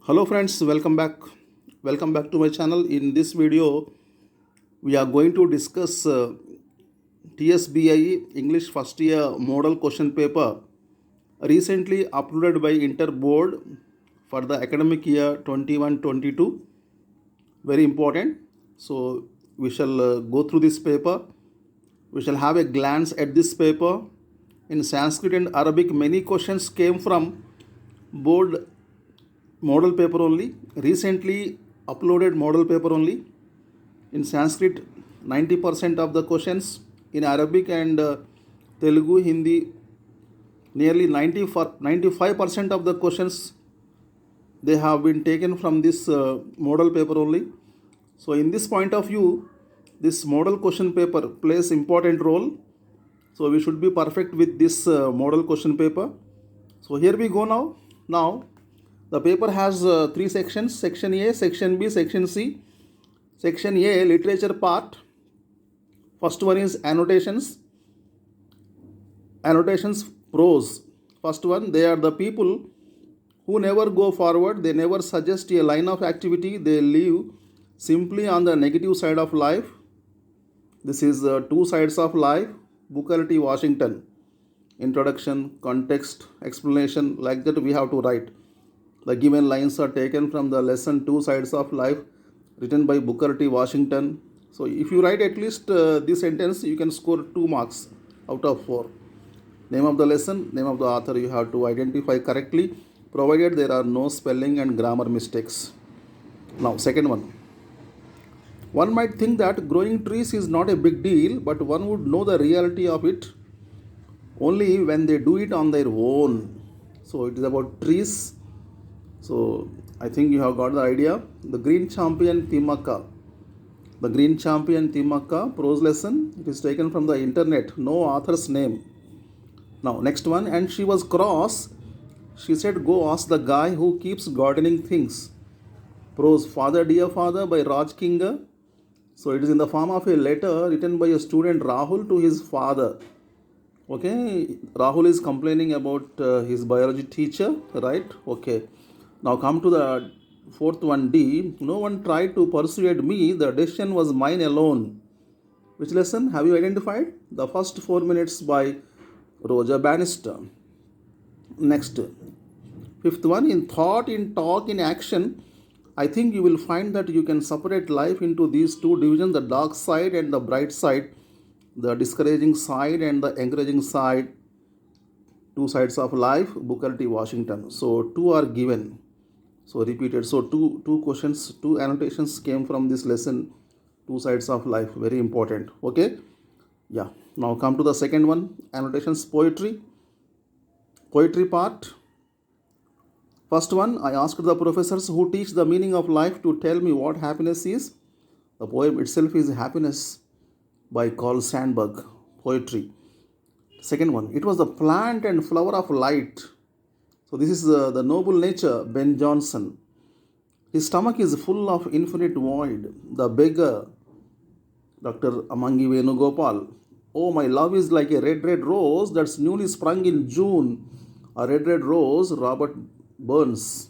Hello friends, welcome back. Welcome back to my channel. In this video, we are going to discuss TSBIE English first year model question paper recently uploaded by Inter Board for the academic year 21-22. Very important. So we shall go through this paper. We shall have a glance at this paper. In Sanskrit and Arabic, many questions came from board model paper only, recently uploaded model paper only. In Sanskrit, 90% of the questions, in Arabic and Telugu, Hindi, nearly 95% of the questions they have been taken from this model paper only. So in this point of view, this model question paper plays important role. So we should be perfect with this model question paper. So here we go now. Now the paper has three sections: section A, section B, section C. Section A, literature part. First one is annotations. Annotations prose. First one, they are the people who never go forward, they never suggest a line of activity, they live simply on the negative side of life. This is Two Sides of Life, Booker T. Washington. Introduction, context, explanation, like that we have to write. The given lines are taken from the lesson Two Sides of Life, written by Booker T. Washington. So if you write at least this sentence, you can score 2 marks out of 4. Name of the lesson, name of the author you have to identify correctly, provided there are no spelling and grammar mistakes. Now, second one. One might think that growing trees is not a big deal, but one would know the reality of it only when they do it on their own. So it is about trees. So I think you have got the idea. The Green Champion Timaka. The Green Champion Timaka prose lesson. It is taken from the internet. No author's name. Now next one. And she was cross. She said, go ask the guy who keeps gardening things. Prose Father Dear Father by Raj Kinga. So it is in the form of a letter written by a student Rahul to his father. Okay, Rahul is complaining about his biology teacher, right? Okay. Now come to the fourth one, D. No one tried to persuade me. The decision was mine alone. Which lesson have you identified? The first 4 minutes by Roger Bannister. Next, fifth one, in thought, in talk, in action, I think you will find that you can separate life into these two divisions, the dark side and the bright side, the discouraging side and the encouraging side. Two sides of life, Booker T. Washington. So two are given. So repeated. So two questions, two annotations came from this lesson, Two Sides of Life. Very important. Okay. Yeah. Now come to the second one, annotations poetry. Poetry part. First one, I asked the professors who teach the meaning of life to tell me what happiness is. The poem itself is Happiness by Carl Sandburg. Poetry. Second one, it was the plant and flower of light. So this is the noble nature, Ben Jonson. His stomach is full of infinite void. The beggar, Dr. Amangi Venugopal. Oh, my love is like a red, red rose that's newly sprung in June. A red, red rose, Robert Burns.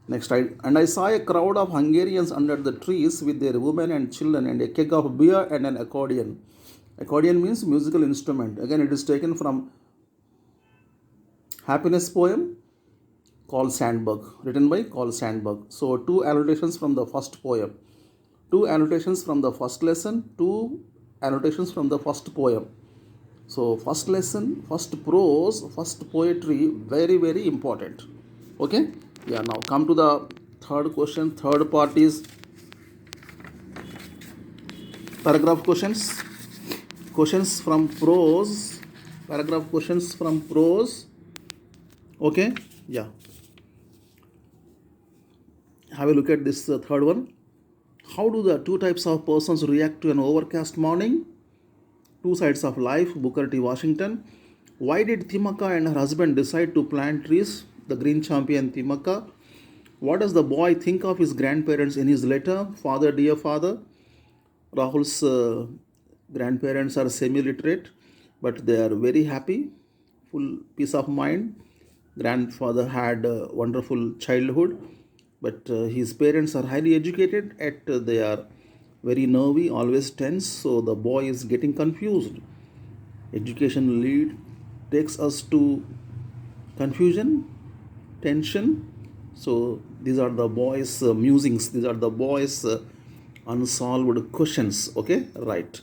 Next, I saw a crowd of Hungarians under the trees with their women and children and a keg of beer and an accordion. Accordion means musical instrument. Again, it is taken from Happiness poem, Carl Sandburg, written by Carl Sandburg. So two annotations from the first poem, two annotations from the first lesson, two annotations from the first poem. So first lesson, first prose, first poetry, very, very important. Okay. Yeah. Now come to the third question. Third part is paragraph questions. Questions from prose. Paragraph questions from prose. Okay. Yeah. Have a look at this third one. How do the two types of persons react to an overcast morning? Two Sides of Life, Booker T. Washington. Why did Timaka and her husband decide to plant trees? The Green Champion Timaka. What does the boy think of his grandparents in his letter? Father Dear Father. Rahul's grandparents are semi-literate, but they are very happy, full peace of mind. Grandfather had a wonderful childhood. but his parents are highly educated, yet they are very nervy, always tense, so the boy is getting confused. Education lead takes us to confusion, tension. So these are the boys' musings, these are the boys' unsolved questions. Okay, right.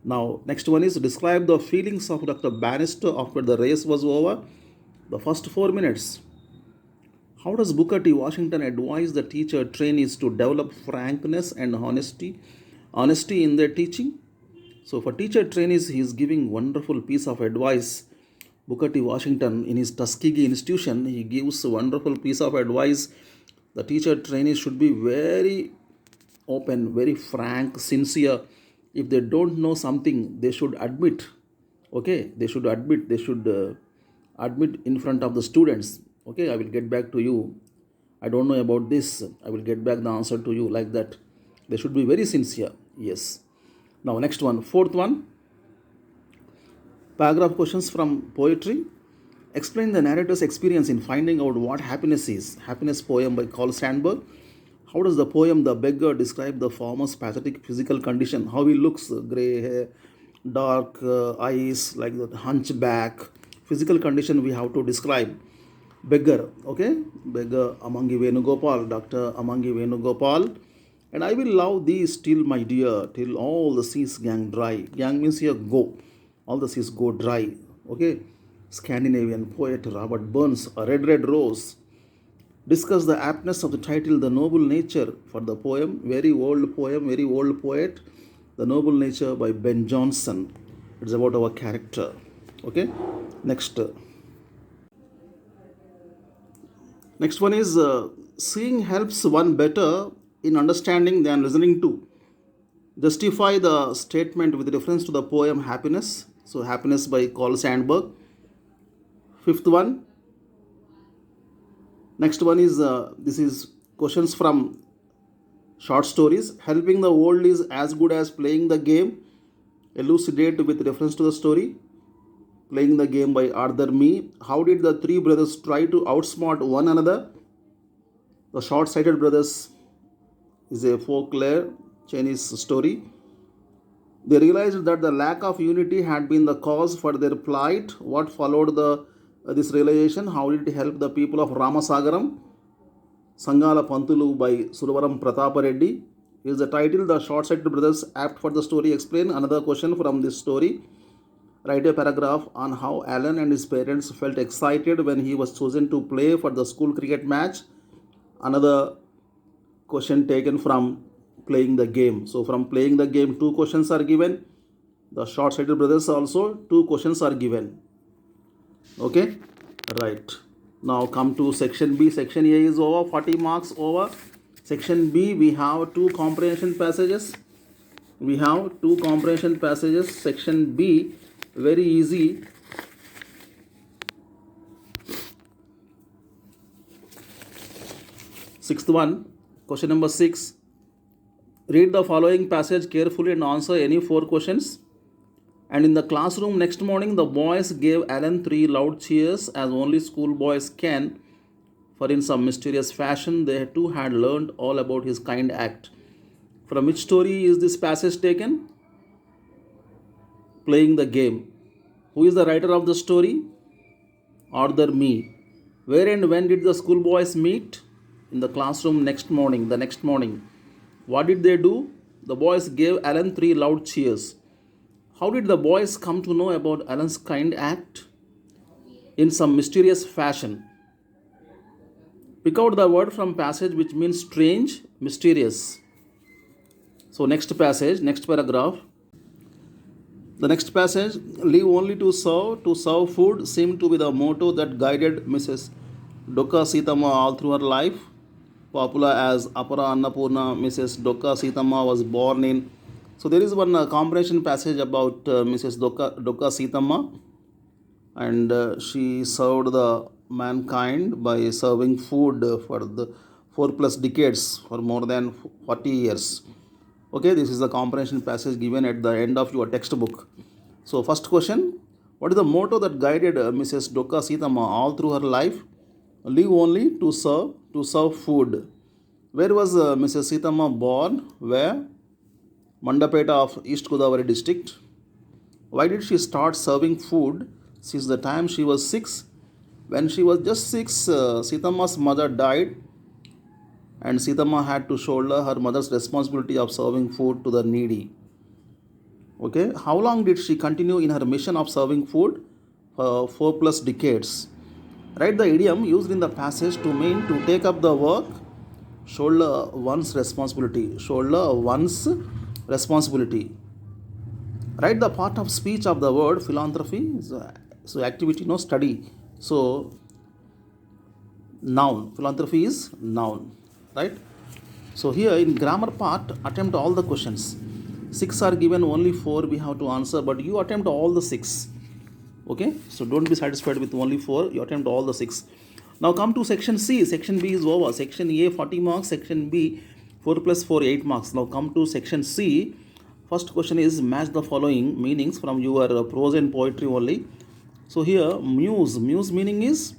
Now, next one is describe the feelings of Dr. Bannister after the race was over. The first 4 minutes. How does Booker T. Washington advise the teacher trainees to develop frankness and honesty in their teaching? So for teacher trainees, he is giving wonderful piece of advice. Booker T. Washington in his Tuskegee institution, he gives a wonderful piece of advice. The teacher trainees should be very open, very frank, sincere. If they don't know something, they should admit. Okay, they should admit. They should admit in front of the students. Okay, I will get back to you. I don't know about this. I will get back the answer to you, like that. They should be very sincere. Yes. Now, next one, fourth one, paragraph questions from poetry. Explain the narrator's experience in finding out what happiness is. Happiness poem by Carl Sandburg. How does the poem The Beggar describe the farmer's pathetic physical condition? How he looks, grey hair, dark eyes, like that, hunchback. Physical condition we have to describe. Beggar, okay? Beggar Amangi Venugopal, Dr. Amangi Venugopal. And I will love thee still, my dear, till all the seas gang dry. Gang means here go. All the seas go dry. Okay? Scandinavian poet Robert Burns, A Red Red Rose. Discuss the aptness of the title, The Noble Nature, for the poem. Very old poem, very old poet. The Noble Nature by Ben Jonson. It's about our character. Okay? Next. Next one is seeing helps one better in understanding than listening to. Justify the statement with reference to the poem Happiness. So, Happiness by Carl Sandburg. Fifth one. Next one is this is questions from short stories. Helping the world is as good as playing the game. Elucidate with reference to the story. Playing the Game by Arthur Mee. How did the three brothers try to outsmart one another? The Short-Sighted Brothers is a folklore Chinese story. They realized that the lack of unity had been the cause for their plight. What followed this realization? How did it help the people of Ramasagaram? Sangala Pantulu by Suravaram Pratapareddy is the title. The Short-Sighted Brothers apt for the story. Explain another question from this story. Write a paragraph on how Alan and his parents felt excited when he was chosen to play for the school cricket match. Another question taken from playing the game. So from playing the game, 2 questions are given. The Short-Sighted Brothers also 2 questions are given. Okay, right. Now come to section B. Section A is over, 40 marks over. Section B, we have 2 comprehension passages. Section B, very easy. Sixth one, question number 6. Read the following passage carefully and answer any 4 questions. And in the classroom next morning, the boys gave Alan 3 loud cheers, as only schoolboys can, for in some mysterious fashion they too had learned all about his kind act. From which story is this passage taken? Playing the Game. Who is the writer of the story? Arthur Mee. Where and when did the schoolboys meet? In the classroom the next morning. What did they do? The boys gave Alan 3 loud cheers. How did the boys come to know about Alan's kind act? In some mysterious fashion. Pick out the word from passage which means strange, mysterious. So next paragraph. The next passage, live only to serve food seemed to be the motto that guided Mrs. Dokka Sitama all through her life. Popular as Apara Annapurna, Mrs. Dokka Sitama was born in. So there is one comprehension passage about Mrs. Dokka Sitama, and she served the mankind by serving food for the 4+ decades, for more than 40 years. Okay, this is the comprehension passage given at the end of your textbook. So first question, what is the motto that guided Mrs. Dokka Sitama all through her life? Live only to serve food. Where was Mrs. Sitama born? Where? Mandapeta of East Godavari district. Why did she start serving food since the time she was 6? When she was just 6, Sitama's mother died, and Sitama had to shoulder her mother's responsibility of serving food to the needy. Okay, how long did she continue in her mission of serving food? 4+ decades. Write the idiom used in the passage to mean to take up the work, shoulder one's responsibility. Shoulder one's responsibility. Write the part of speech of the word philanthropy. So activity, no study. So noun. Philanthropy is noun. Right? So here in grammar part, attempt all the questions. 6 are given, only 4 we have to answer, but you attempt all the 6. Okay? So don't be satisfied with only 4, you attempt all the 6. Now come to section C. Section B is over. Section A 40 marks, section B 4 plus 4 8 marks. Now come to section C. First question is match the following meanings from your prose and poetry only. So here muse meaning is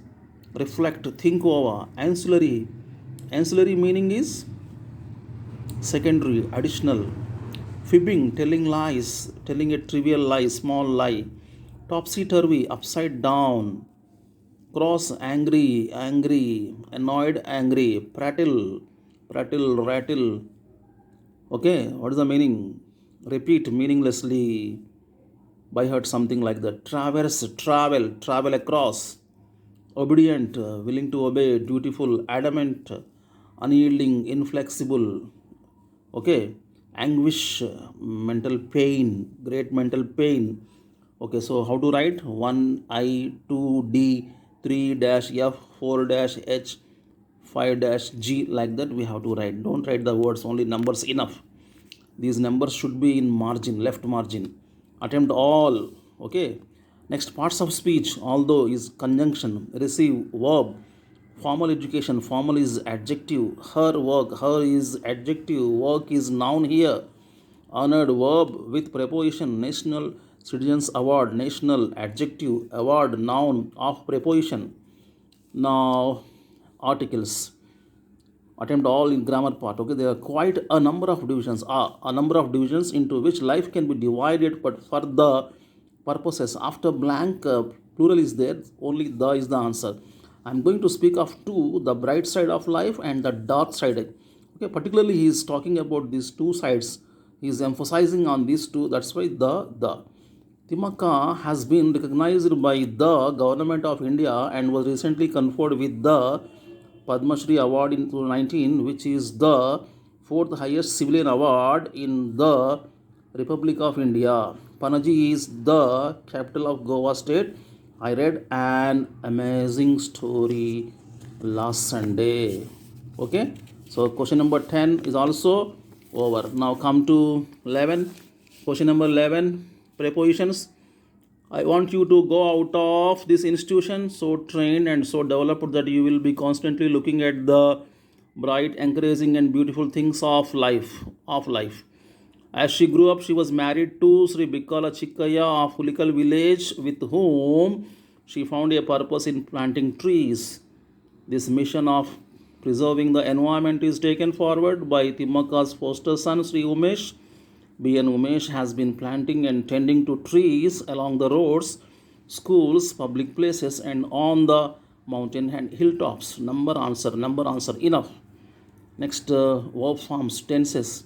reflect, think over. Ancillary meaning is secondary, additional. Fibbing, telling lies, telling a trivial lie, small lie. Topsy-turvy, upside down. Cross, angry, annoyed, angry. Prattle, rattle. Okay, what is the meaning? Repeat meaninglessly. By heart, something like that. Traverse, travel across. Obedient, willing to obey, dutiful, adamant, unyielding, inflexible. Okay, anguish, mental pain, great mental pain. Okay, so how to write? 1I, 2D, 3-F, 4-H, 5-G, like that we have to write. Don't write the words, only numbers enough. These numbers should be in margin, left margin. Attempt all. Okay. Next, parts of speech, although is conjunction, receive, verb. Formal education, formal is adjective. Her work, her is adjective. Work is noun here. Honored, verb with preposition. National Citizens Award, national, adjective. Award, noun of preposition. Now, articles. Attempt all in grammar part. Okay, there are quite a number of divisions into which life can be divided, but for the purposes after blank plural is there, only the is the answer. I'm going to speak of two, the bright side of life and the dark side. Okay, particularly he is talking about these two sides. He is emphasizing on these two. That's why the Timaka has been recognized by the government of India and was recently conferred with the Padma Shri Award in 2019, which is the fourth highest civilian award in the Republic of India. Panaji is the capital of Goa state. I read an amazing story last Sunday. Okay, so question number 10 is also over. Now come to 11. Question number 11, prepositions. I want you to go out of this institution so trained and so developed that you will be constantly looking at the bright, encouraging and beautiful things of life. As she grew up, she was married to Sri Bikkala Chikkaya of Hulikal village, with whom she found a purpose in planting trees. This mission of preserving the environment is taken forward by Timmaka's foster son Sri Umesh. B.N. Umesh has been planting and tending to trees along the roads, schools, public places and on the mountain and hilltops. Number answer, enough. Next, verb forms, tenses.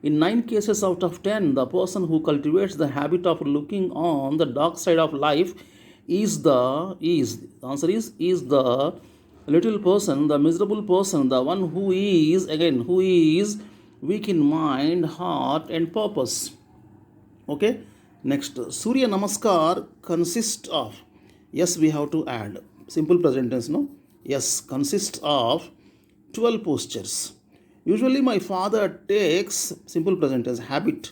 In 9 cases out of 10, the person who cultivates the habit of looking on the dark side of life is the little person, the miserable person, the one who is weak in mind, heart and purpose. Okay. Next, Surya Namaskar consists of, yes, we have to add simple present tense, no? Yes, consists of 12 postures. Usually my father takes, simple present tense, habit,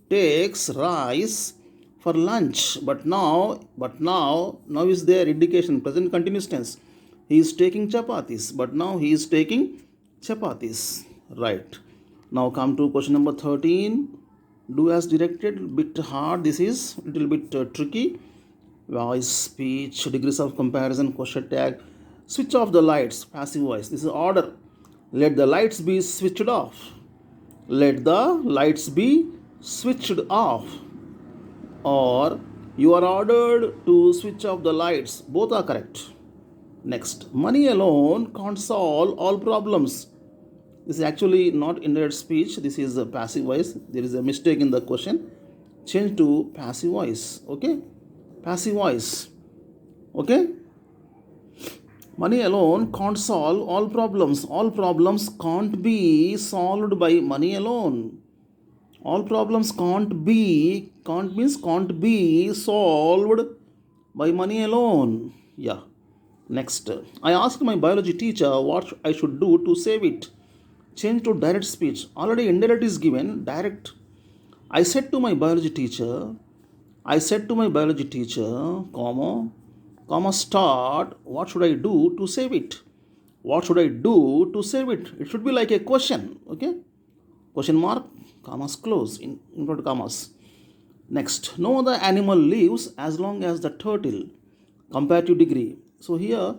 takes rice for lunch, but now is there indication, present continuous tense. He is taking chapatis, but now he is taking chapatis. Right. Now come to question number 13. Do as directed, bit hard. This is little bit tricky. Voice, speech, degrees of comparison, question tag. Switch off the lights, passive voice. This is order. Let the lights be switched off. Let the lights be switched off. Or you are ordered to switch off the lights. Both are correct. Next, money alone can't solve all problems. This is actually not indirect speech. This is a passive voice. There is a mistake in the question. Change to passive voice. Okay? Passive voice. Okay? Money alone can't solve all problems. All problems can't be solved by money alone. All problems can't be solved by money alone. Yeah. Next, I asked my biology teacher what I should do to save it. Change to direct speech. Already indirect is given. Direct. I said to my biology teacher, start, what should I do to save it? What should I do to save it? It should be like a question. Okay? Question mark, commas close, inverted commas. Next, no other animal lives as long as the turtle. Comparative degree. So here,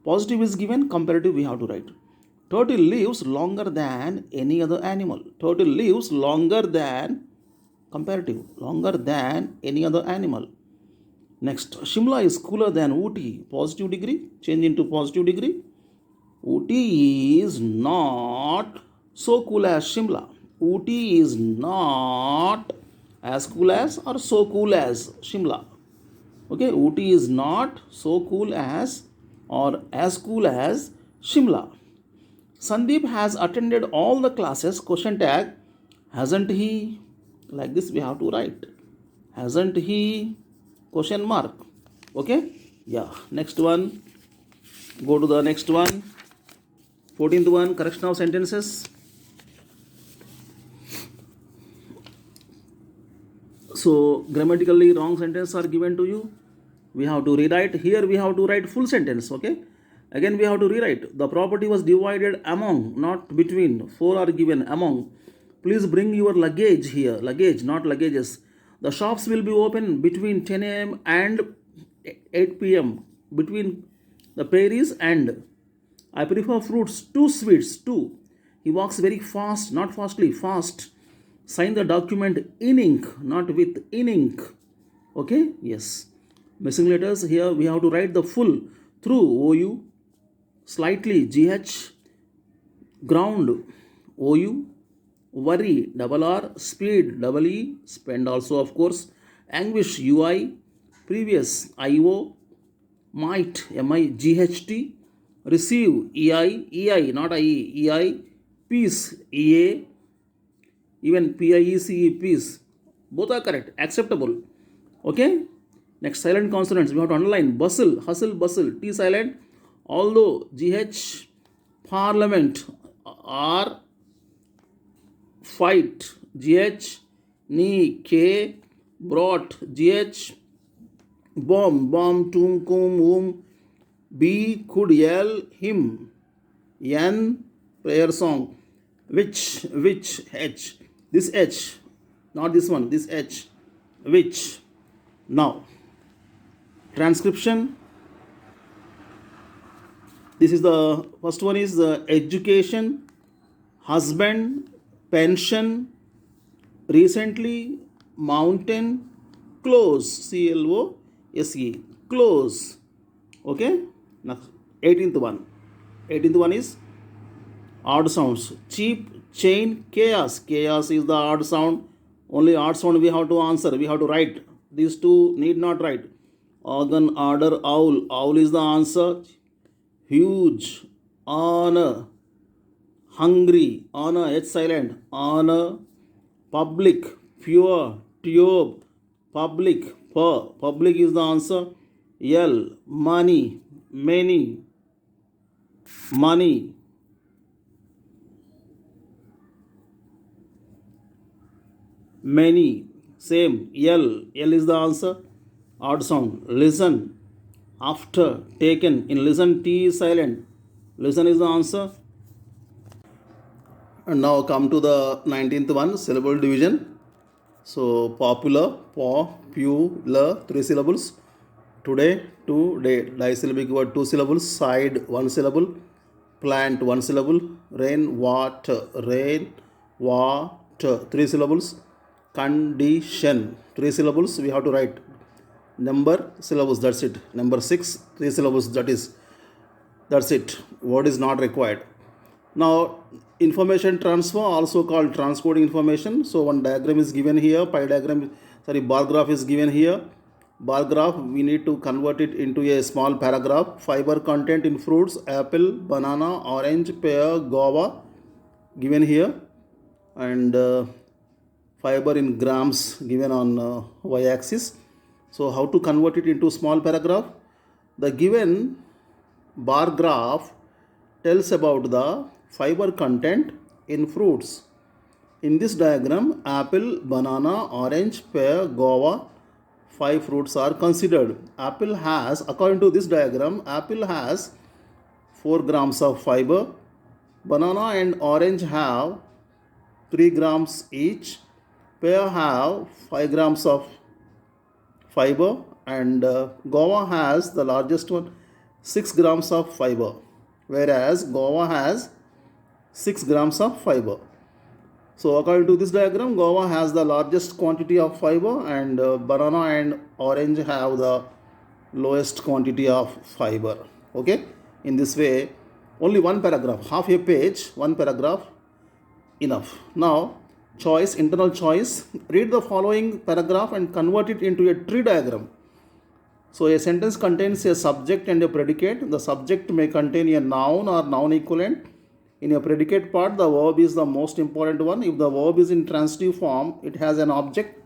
positive is given, comparative we have to write. Turtle lives longer than any other animal. Turtle lives longer than, comparative, longer than any other animal. Next, Shimla is cooler than Ooty. Positive degree, change into positive degree. Ooty is not so cool as Shimla. Ooty is not as cool as or so cool as Shimla. Okay, Ooty is not so cool as or as cool as Shimla. Sandeep has attended all the classes. Question tag, hasn't he? Like this we have to write. Hasn't he? Question mark. Okay? Yeah. Next one. Go to the next one. 14th one, correction of sentences. So grammatically wrong sentences are given to you. We have to rewrite. Here we have to write full sentence. Okay? Again we have to rewrite. The property was divided among, not between. 4 are given among. Please bring your luggage here. Luggage, not luggages. The shops will be open between 10 a.m. and 8 p.m. Between the Paris and. I prefer fruits, 2 sweets, 2. He walks very fast, not fastly, fast. Sign the document in ink, not with in ink. Okay? Yes. Missing letters, here we have to write the full. Through, OU. Slightly, GH. Ground, OU. Worry, double R. Speed, double E. Spend also, of course. Anguish, UI. Previous, IO. Might, MIGHT. Receive, EI, not IE, EI. Peace, EA. Even PIECE, peace. Both are correct. Acceptable. Okay? Next, silent consonants. We have to underline. Bustle, hustle, bustle. T silent. Although, GH. Parliament, R. Fight, GH. Knee, K. Brought, GH. Bomb, tum, kum, B. Could yell, him. N. Prayer song. Which, H. This H, not this one, this H. Which. Now, transcription. This is the first one is the education, husband, pension, recently, mountain, close, CLOSE, close. Okay? Now, 18th one. 18th one is odd sounds. Cheap, chain, chaos. Chaos is the odd sound. Only odd sound we have to answer. We have to write. These two need not write. Organ, order, owl. Owl is the answer. Huge, honor, hungry, honor, H silent, honor, public, pure, tube, public, public is the answer. L, money, many, money. Many, same, L is the answer. Odd sound, listen, after, taken. In listen, T is silent. Listen is the answer. And now come to the 19th one, syllable division. So, popular, popular, 3 syllables. Today, today, disyllabic word, 2 syllables. Side, 1 syllable. plant, 1 syllable. Rain, water, 3 syllables. Condition, 3 syllables. We have to write number syllables, that's it. Number 6, 3 syllables, that's it. Word is not required. Now, information transfer, also called transcoding information. So one diagram is given here, bar graph is given here. Bar graph, we need to convert it into a small paragraph. Fiber content in fruits, apple, banana, orange, pear, guava, given here. And fiber in grams given on y-axis. So how to convert it into small paragraph? The given bar graph tells about the fiber content in fruits. In this diagram, apple, banana, orange, pear, guava, 5 fruits are considered. Apple has, according to this diagram, apple has 4 grams of fiber. Banana and orange have 3 grams each. Pear have 5 grams of fiber, and guava has the largest one, 6 grams of fiber, whereas guava has 6 grams of fiber. So according to this diagram, guava has the largest quantity of fiber, and banana and orange have the lowest quantity of fiber. Okay, in this way, only one paragraph, half a page, one paragraph, enough. Now, choice, internal choice. Read the following paragraph and convert it into a tree diagram. So a sentence contains a subject and a predicate. The subject may contain a noun or noun equivalent. In a predicate part, the verb is the most important one. If the verb is in transitive form, it has an object.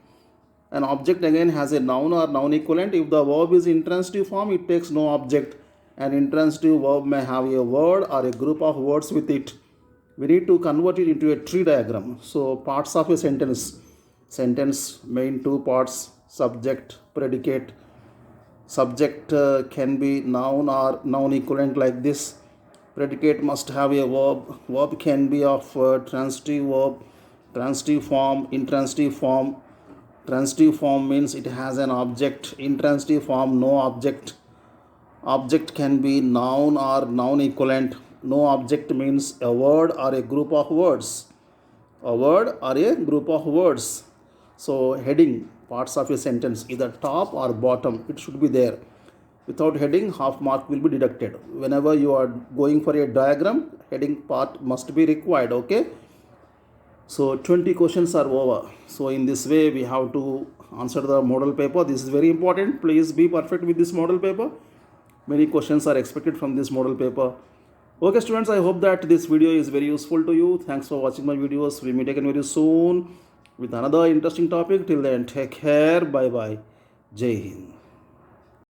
An object again has a noun or noun equivalent. If the verb is intransitive form, it takes no object. An intransitive verb may have a word or a group of words with it. We need to convert it into a tree diagram. So parts of a sentence, main 2 parts, subject, predicate. Subject can be noun or noun equivalent like this. Predicate must have a verb. Verb can be of transitive verb, transitive form, intransitive form. Transitive form means it has an object. Intransitive form, no object. Object can be noun or noun equivalent. No object means a word or a group of words. A word or a group of words. So heading, parts of a sentence, either top or bottom, it should be there. Without heading, half mark will be deducted. Whenever you are going for a diagram, heading part must be required. Okay. So 20 questions are over. So in this way, we have to answer the model paper. This is very important. Please be perfect with this model paper. Many questions are expected from this model paper. Okay students, I hope that this video is very useful to you. Thanks for watching my videos. We meet again very soon with another interesting topic. Till then, take care. Bye bye. Jai Hind.